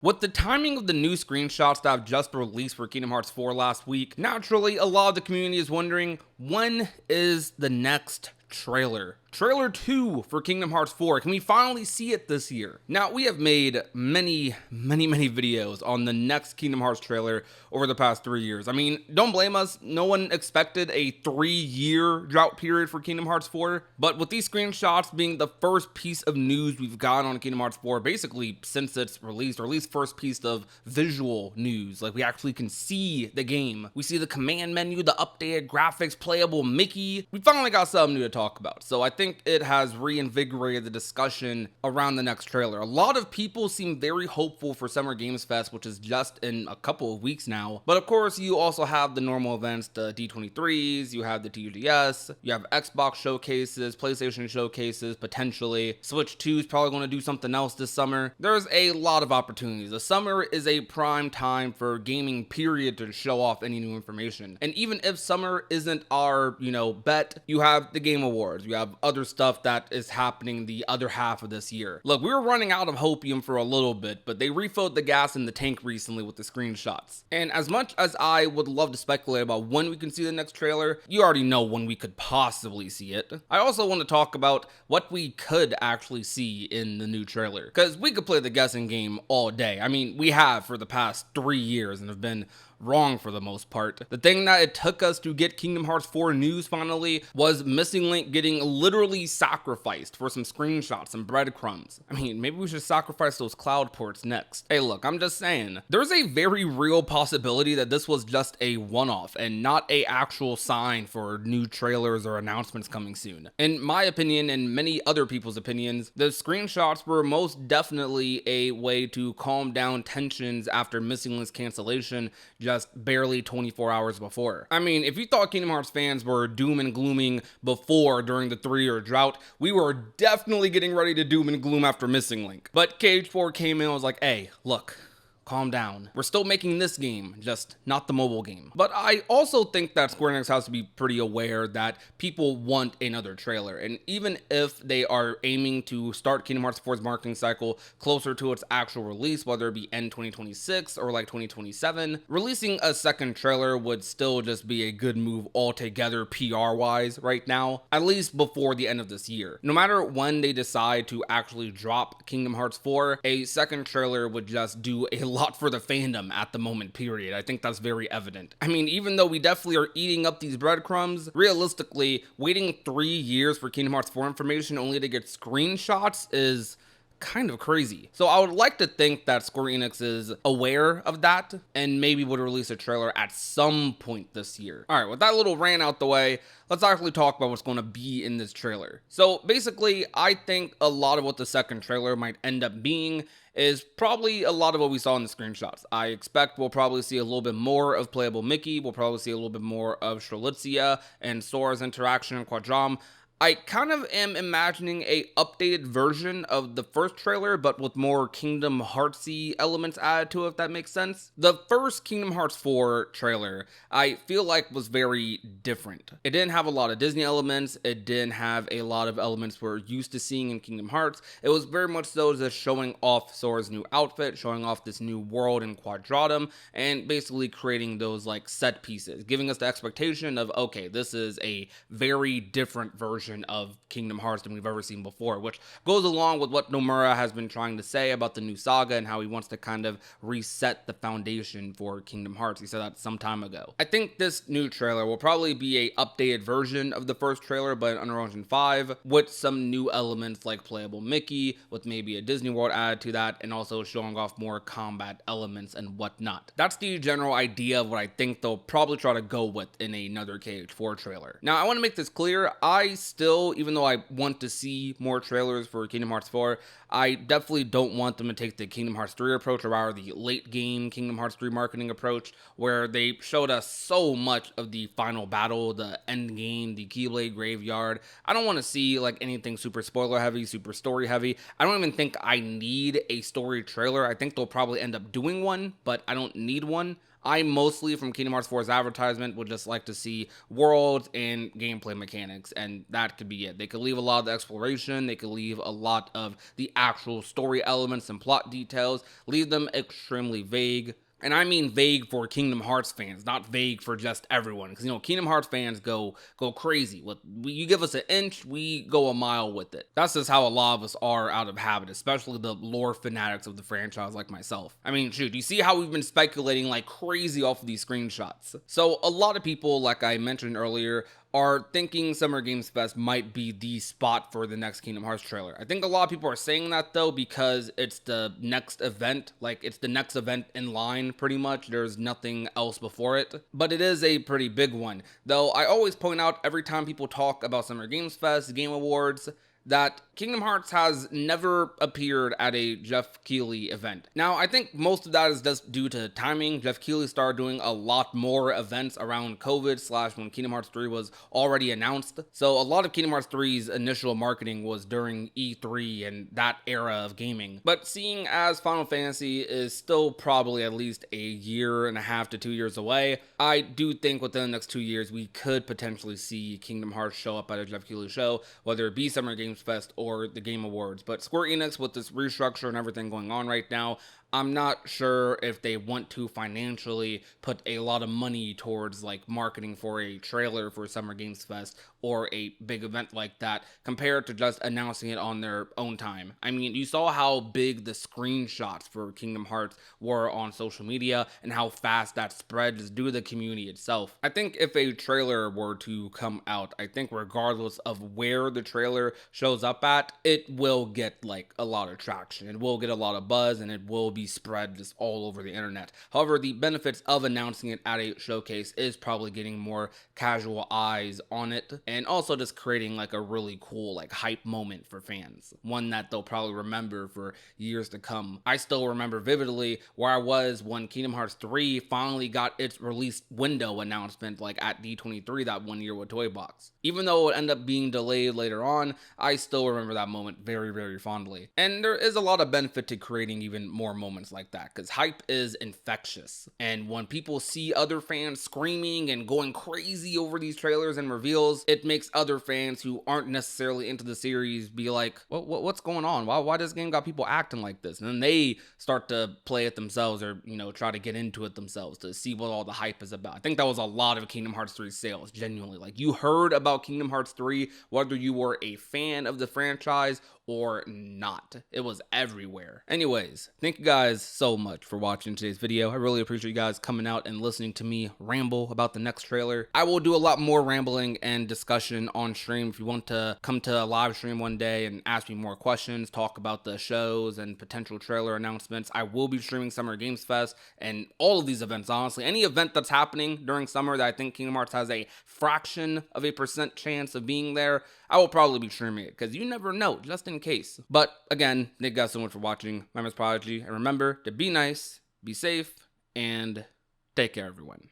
With the timing of the new screenshots that have just released for Kingdom Hearts 4 last week, naturally, a lot of the community is wondering, when is the next trailer? Trailer 2 for Kingdom Hearts 4. Can we finally see it this year? Now, we have made many videos on the next Kingdom Hearts trailer over the past 3 years. I mean, don't blame us. No one expected a 3-year drought period for Kingdom Hearts 4. But with these screenshots being the first piece of news we've gotten on Kingdom Hearts 4, basically since it's released, or at least first piece of visual news, like we actually can see the game. We see the command menu, the updated graphics, playable Mickey. We finally got something new to talk about. So I think it has reinvigorated the discussion around the next trailer. A lot of people seem very hopeful for Summer Games Fest, which is just in a couple of weeks now. But of course, you also have the normal events, the D23s, you have the TGS, you have Xbox showcases, PlayStation showcases, potentially. Switch 2 is probably going to do something else this summer. There's a lot of opportunities. The summer is a prime time for gaming, period, to show off any new information. And even if summer isn't our, bet, you have the Game Awards, you have other stuff that is happening the other half of this year. Look, we were running out of hopium for a little bit, but they refilled the gas in the tank recently with the screenshots. And as much as I would love to speculate about when we can see the next trailer, you already know when we could possibly see it. I also want to talk about what we could actually see in the new trailer, because we could play the guessing game all day. I mean, we have for the past 3 years and have been wrong for the most part. The thing that it took us to get Kingdom Hearts 4 news finally was Missing Link getting literally sacrificed for some screenshots and breadcrumbs. I mean, maybe we should sacrifice those cloud ports next. Hey, look, I'm just saying, there's a very real possibility that this was just a one-off and not a actual sign for new trailers or announcements coming soon. In my opinion, and many other people's opinions, the screenshots were most definitely a way to calm down tensions after Missing Link's cancellation just barely 24 hours before. I mean, if you thought Kingdom Hearts fans were doom and glooming before during the 3-year drought, we were definitely getting ready to doom and gloom after Missing Link. But KH4 came in and was like, hey, look, calm down. We're still making this game, just not the mobile game. But I also think that Square Enix has to be pretty aware that people want another trailer. And even if they are aiming to start Kingdom Hearts 4's marketing cycle closer to its actual release, whether it be end 2026 or like 2027, releasing a second trailer would still just be a good move altogether PR-wise right now, at least before the end of this year. No matter when they decide to actually drop Kingdom Hearts 4, a second trailer would just do a lot for the fandom at the moment, period. I think that's very evident. I mean, even though we definitely are eating up these breadcrumbs, realistically, waiting 3 years for Kingdom Hearts 4 information only to get screenshots is kind of crazy. So I would like to think that Square Enix is aware of that and maybe would release a trailer at some point this year. All right, with that little rant out the way, let's actually talk about what's going to be in this trailer. So basically, I think a lot of what the second trailer might end up being is probably a lot of what we saw in the screenshots. I expect we'll probably see a little bit more of playable Mickey. We'll probably see a little bit more of Strelitzia and Sora's interaction in Quadram. I kind of am imagining a updated version of the first trailer, but with more Kingdom Heartsy elements added to it, if that makes sense. The first Kingdom Hearts 4 trailer, I feel like was very different. It didn't have a lot of Disney elements. It didn't have a lot of elements we're used to seeing in Kingdom Hearts. It was very much so just showing off Sora's new outfit, showing off this new world in Quadratum, and basically creating those like set pieces, giving us the expectation of, okay, this is a very different version of Kingdom Hearts than we've ever seen before, which goes along with what Nomura has been trying to say about the new saga and how he wants to kind of reset the foundation for Kingdom Hearts. He said that some time ago. I think this new trailer will probably be a updated version of the first trailer, but in Unreal Engine 5 with some new elements like playable Mickey, with maybe a Disney World added to that, and also showing off more combat elements and whatnot. That's the general idea of what I think they'll probably try to go with in another KH4 trailer. Now, I want to make this clear. I still, even though I want to see more trailers for Kingdom Hearts 4, I definitely don't want them to take the Kingdom Hearts 3 approach, or rather the late game Kingdom Hearts 3 marketing approach, where they showed us so much of the final battle, the end game, the Keyblade graveyard. I don't want to see like anything super spoiler heavy, super story heavy. I don't even think I need a story trailer. I think they'll probably end up doing one, but I don't need one. I mostly, from Kingdom Hearts 4's advertisement, would just like to see worlds and gameplay mechanics, and that could be it. They could leave a lot of the exploration, they could leave a lot of the actual story elements and plot details, leave them extremely vague. And I mean vague for Kingdom Hearts fans, not vague for just everyone. Because, Kingdom Hearts fans go crazy. You give us an inch, we go a mile with it. That's just how a lot of us are out of habit, especially the lore fanatics of the franchise like myself. I mean, shoot, you see how we've been speculating like crazy off of these screenshots. So a lot of people, like I mentioned earlier, are thinking Summer Games Fest might be the spot for the next Kingdom Hearts trailer. I think a lot of people are saying that though because it's the next event, like it's the next event in line pretty much. There's nothing else before it, but it is a pretty big one. Though I always point out every time people talk about Summer Games Fest, Game Awards, that Kingdom Hearts has never appeared at a Jeff Keighley event. Now, I think most of that is just due to timing. Jeff Keighley started doing a lot more events around COVID / when Kingdom Hearts 3 was already announced. So a lot of Kingdom Hearts 3's initial marketing was during E3 and that era of gaming. But seeing as Final Fantasy is still probably at least a year and a half to 2 years away, I do think within the next 2 years we could potentially see Kingdom Hearts show up at a Jeff Keighley show, whether it be Summer Games Fest or the Game Awards. But Square Enix, with this restructure and everything going on right now, I'm not sure if they want to financially put a lot of money towards like marketing for a trailer for Summer Games Fest or a big event like that compared to just announcing it on their own time. I mean, you saw how big the screenshots for Kingdom Hearts were on social media and how fast that spread just due to the community itself. I think if a trailer were to come out, I think regardless of where the trailer shows up at, it will get like a lot of traction. It will get a lot of buzz and it will be spread just all over the internet. However, the benefits of announcing it at a showcase is probably getting more casual eyes on it and also just creating like a really cool like hype moment for fans, one that they'll probably remember for years to come. I still remember vividly where I was when Kingdom Hearts 3 finally got its release window announcement like at D23 that one year with Toy Box. Even though it ended up being delayed later on, I still remember that moment very, very fondly. And there is a lot of benefit to creating even more moments like that because hype is infectious. And when people see other fans screaming and going crazy over these trailers and reveals, it makes other fans who aren't necessarily into the series be like, what's going on? Why does this game got people acting like this? And then they start to play it themselves or, try to get into it themselves to see what all the hype is about. I think that was a lot of Kingdom Hearts 3 sales, genuinely. Like, you heard about Kingdom Hearts 3, whether you were a fan of the franchise or not. It was everywhere. Anyways, thank you guys so much for watching today's video. I really appreciate you guys coming out and listening to me ramble about the next trailer. I will do a lot more rambling and discussion on stream. If you want to come to a live stream one day and ask me more questions, talk about the shows and potential trailer announcements, I will be streaming Summer Games Fest and all of these events, honestly. Any event that's happening during summer that I think Kingdom Hearts has a fraction of a % chance of being there, I will probably be streaming it because you never know, just in case. But again, thank you guys so much for watching. My name is Prodigy, and remember to be nice, be safe, and take care, everyone.